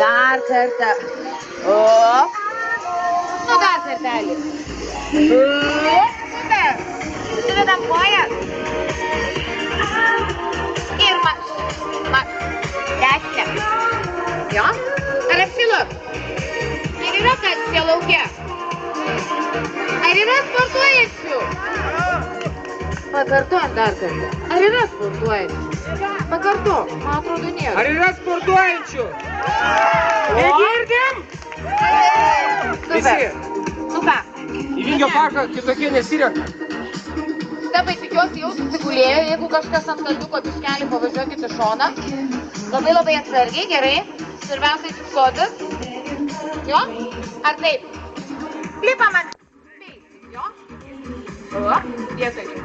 Dar kartą. O. Nu, dar kartelį. Super. Susidedam koją. Ir dešinę. Jo? Ar apsilu? Ir yra kas čia laukia? Ar yra sportuojančių? Pakartojam dar kartą. Ar yra sportuojančių? Pakartok, man atrodo nėra. Ar yra sportuojančių? Negirdim? Visi. Nu ką? Į Vingio parką kitokie nesirenka. Stepai, tikiuosi jau susigulėjo, jeigu kažkas ant kalniuko biškelį pavažiuokit į šoną. Labai labai atsargiai, gerai. Svarbiausia atsistotis. Jo? Ar taip? Lipam ant. Jo? O, vietoj.